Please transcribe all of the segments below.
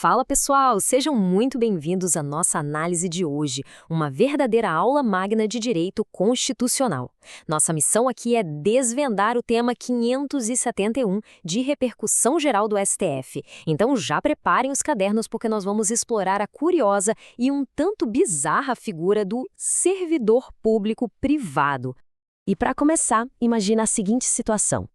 Fala pessoal, sejam muito bem-vindos à nossa análise de hoje, uma verdadeira aula magna de direito constitucional. Nossa missão aqui é desvendar o tema 571 de repercussão geral do STF. Então já preparem os cadernos porque nós vamos explorar a curiosa e um tanto bizarra figura do servidor público privado. E para começar, imagina a seguinte situação.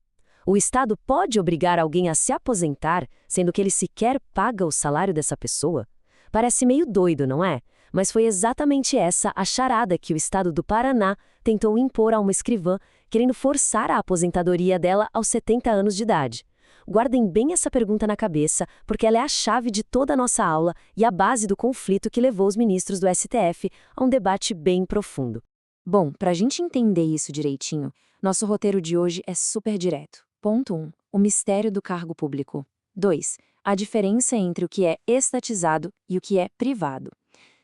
O Estado pode obrigar alguém a se aposentar, sendo que ele sequer paga o salário dessa pessoa? Parece meio doido, não é? Mas foi exatamente essa a charada que o Estado do Paraná tentou impor a uma escrivã, querendo forçar a aposentadoria dela aos 70 anos de idade. Guardem bem essa pergunta na cabeça, porque ela é a chave de toda a nossa aula e a base do conflito que levou os ministros do STF a um debate bem profundo. Bom, para a gente entender isso direitinho, nosso roteiro de hoje é super direto. Ponto 1. O mistério do cargo público. 2. A diferença entre o que é estatizado e o que é privado.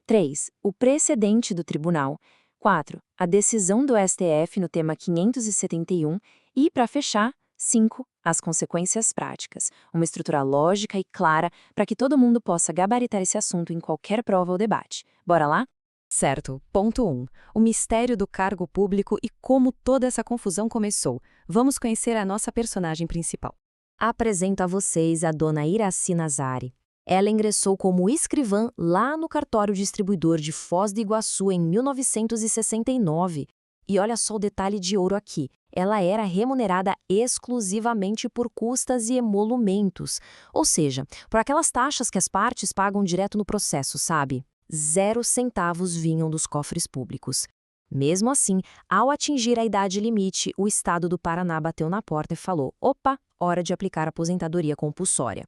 3. O precedente do tribunal. 4. A decisão do STF no tema 571. E, para fechar, 5. As consequências práticas. Uma estrutura lógica e clara para que todo mundo possa gabaritar esse assunto em qualquer prova ou debate. Bora lá? Certo. Ponto 1. O mistério do cargo público e como toda essa confusão começou. Vamos conhecer a nossa personagem principal. Apresento a vocês a dona Iraci Nazari. Ela ingressou como escrivã lá no cartório distribuidor de Foz do Iguaçu em 1969. E olha só o detalhe de ouro aqui. Ela era remunerada exclusivamente por custas e emolumentos, ou seja, por aquelas taxas que as partes pagam direto no processo, sabe? 0 centavos vinham dos cofres públicos. Mesmo assim, ao atingir a idade limite, o Estado do Paraná bateu na porta e falou: opa, hora de aplicar a aposentadoria compulsória.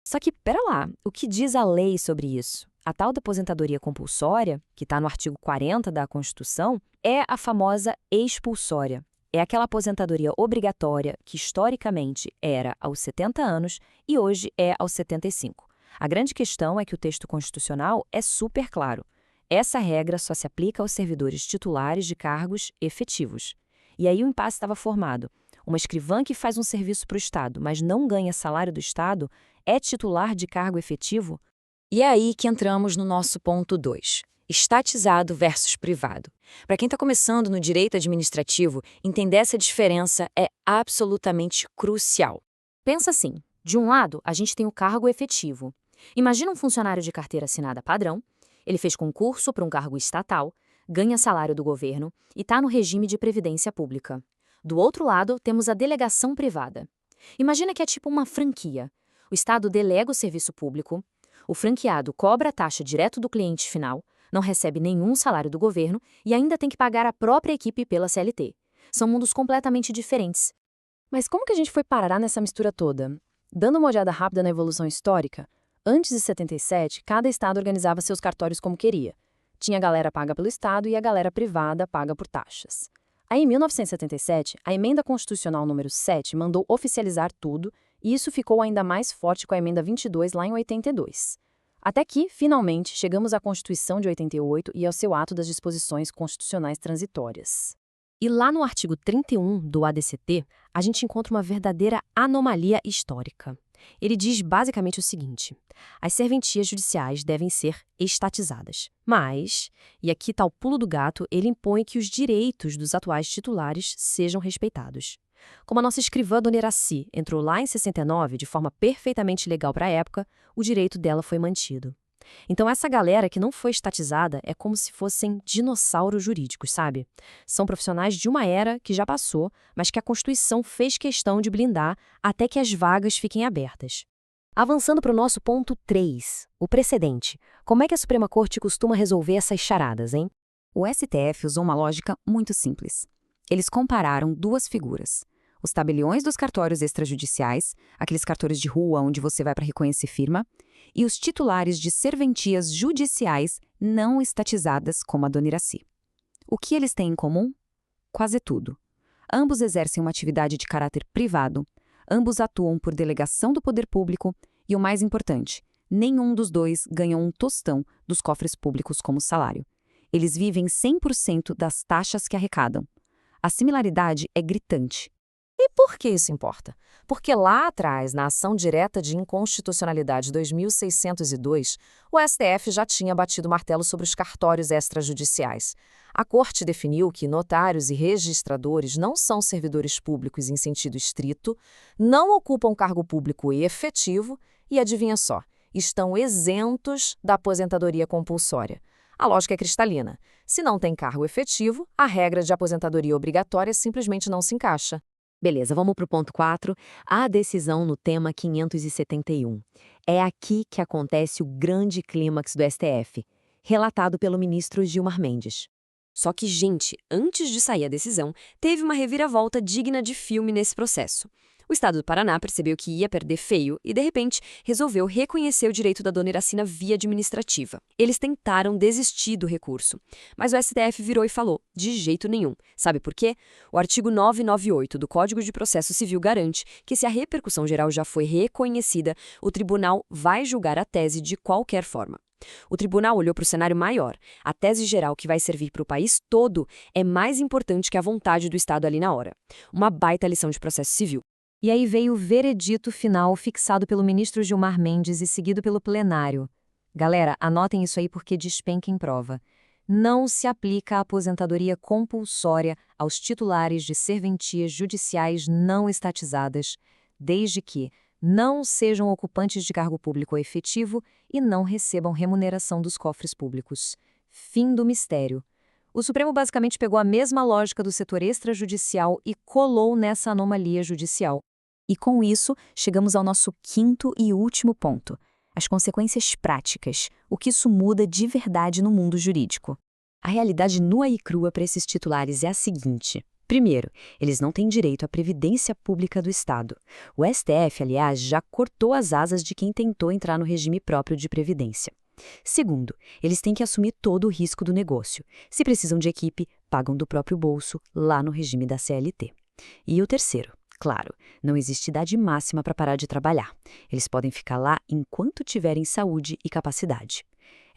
Só que, pera lá, o que diz a lei sobre isso? A tal da aposentadoria compulsória, que está no artigo 40 da Constituição, é a famosa expulsória. É aquela aposentadoria obrigatória que, historicamente, era aos 70 anos e hoje é aos 75. A grande questão é que o texto constitucional é super claro. Essa regra só se aplica aos servidores titulares de cargos efetivos. E aí o impasse estava formado. Uma escrivã que faz um serviço para o Estado, mas não ganha salário do Estado, é titular de cargo efetivo? E é aí que entramos no nosso ponto 2. Estatizado versus privado. Para quem está começando no direito administrativo, entender essa diferença é absolutamente crucial. Pensa assim, de um lado, a gente tem o cargo efetivo. Imagina um funcionário de carteira assinada padrão, ele fez concurso para um cargo estatal, ganha salário do governo e está no regime de previdência pública. Do outro lado, temos a delegação privada. Imagina que é tipo uma franquia. O Estado delega o serviço público, o franqueado cobra a taxa direto do cliente final, não recebe nenhum salário do governo e ainda tem que pagar a própria equipe pela CLT. São mundos completamente diferentes. Mas como que a gente foi parar nessa mistura toda? Dando uma olhada rápida na evolução histórica, antes de 77, cada estado organizava seus cartórios como queria. Tinha a galera paga pelo Estado e a galera privada paga por taxas. Aí, em 1977, a Emenda Constitucional número 7 mandou oficializar tudo, e isso ficou ainda mais forte com a Emenda 22 lá em 82. Até que, finalmente, chegamos à Constituição de 88 e ao seu ato das disposições constitucionais transitórias. E lá no artigo 31 do ADCT, a gente encontra uma verdadeira anomalia histórica. Ele diz basicamente o seguinte: as serventias judiciais devem ser estatizadas. Mas, e aqui está o pulo do gato, ele impõe que os direitos dos atuais titulares sejam respeitados. Como a nossa escrivã Dona Iraci entrou lá em 69 de forma perfeitamente legal para a época, o direito dela foi mantido. Então essa galera que não foi estatizada é como se fossem dinossauros jurídicos, sabe? São profissionais de uma era que já passou, mas que a Constituição fez questão de blindar até que as vagas fiquem abertas. Avançando para o nosso ponto 3, o precedente. Como é que a Suprema Corte costuma resolver essas charadas, hein? O STF usou uma lógica muito simples. Eles compararam duas figuras. Os tabeliões dos cartórios extrajudiciais, aqueles cartórios de rua onde você vai para reconhecer firma, e os titulares de serventias judiciais não estatizadas, como a Dona Iraci. O que eles têm em comum? Quase tudo. Ambos exercem uma atividade de caráter privado, ambos atuam por delegação do poder público e, o mais importante, nenhum dos dois ganha um tostão dos cofres públicos como salário. Eles vivem 100% das taxas que arrecadam. A similaridade é gritante. E por que isso importa? Porque lá atrás, na ação direta de inconstitucionalidade 2602, o STF já tinha batido o martelo sobre os cartórios extrajudiciais. A Corte definiu que notários e registradores não são servidores públicos em sentido estrito, não ocupam cargo público efetivo e, adivinha só, estão isentos da aposentadoria compulsória. A lógica é cristalina. Se não tem cargo efetivo, a regra de aposentadoria obrigatória simplesmente não se encaixa. Beleza, vamos para o ponto 4, a decisão no tema 571. É aqui que acontece o grande clímax do STF, relatado pelo ministro Gilmar Mendes. Só que, gente, antes de sair a decisão, teve uma reviravolta digna de filme nesse processo. O estado do Paraná percebeu que ia perder feio e, de repente, resolveu reconhecer o direito da dona Iracina via administrativa. Eles tentaram desistir do recurso, mas o STF virou e falou, de jeito nenhum. Sabe por quê? O artigo 998 do Código de Processo Civil garante que, se a repercussão geral já foi reconhecida, o tribunal vai julgar a tese de qualquer forma. O tribunal olhou para o cenário maior. A tese geral que vai servir para o país todo é mais importante que a vontade do Estado ali na hora. Uma baita lição de processo civil. E aí veio o veredito final fixado pelo ministro Gilmar Mendes e seguido pelo plenário. Galera, anotem isso aí porque despenca em prova. Não se aplica a aposentadoria compulsória aos titulares de serventias judiciais não estatizadas, desde que não sejam ocupantes de cargo público efetivo e não recebam remuneração dos cofres públicos. Fim do mistério. O Supremo basicamente pegou a mesma lógica do setor extrajudicial e colou nessa anomalia judicial. E com isso, chegamos ao nosso quinto e último ponto: as consequências práticas, o que isso muda de verdade no mundo jurídico. A realidade nua e crua para esses titulares é a seguinte. Primeiro, eles não têm direito à previdência pública do Estado. O STF, aliás, já cortou as asas de quem tentou entrar no regime próprio de previdência. Segundo, eles têm que assumir todo o risco do negócio. Se precisam de equipe, pagam do próprio bolso, lá no regime da CLT. E o terceiro, claro, não existe idade máxima para parar de trabalhar. Eles podem ficar lá enquanto tiverem saúde e capacidade.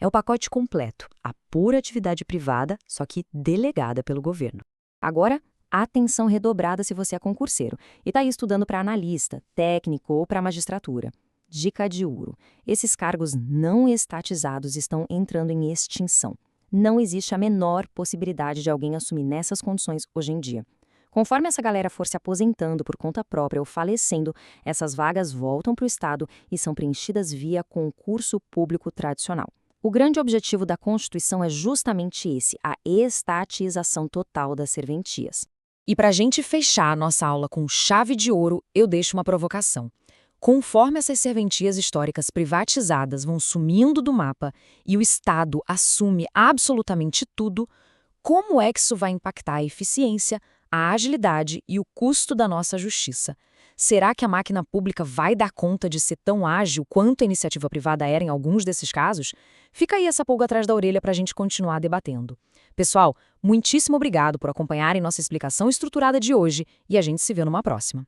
É o pacote completo, a pura atividade privada, só que delegada pelo governo. Agora, atenção redobrada se você é concurseiro e está aí estudando para analista, técnico ou para magistratura. Dica de ouro: esses cargos não estatizados estão entrando em extinção. Não existe a menor possibilidade de alguém assumir nessas condições hoje em dia. Conforme essa galera for se aposentando por conta própria ou falecendo, essas vagas voltam para o Estado e são preenchidas via concurso público tradicional. O grande objetivo da Constituição é justamente esse, a estatização total das serventias. E para a gente fechar a nossa aula com chave de ouro, eu deixo uma provocação. Conforme essas serventias históricas privatizadas vão sumindo do mapa e o Estado assume absolutamente tudo, como é que isso vai impactar a eficiência, a agilidade e o custo da nossa justiça? Será que a máquina pública vai dar conta de ser tão ágil quanto a iniciativa privada era em alguns desses casos? Fica aí essa pulga atrás da orelha para a gente continuar debatendo. Pessoal, muitíssimo obrigado por acompanharem nossa explicação estruturada de hoje e a gente se vê numa próxima.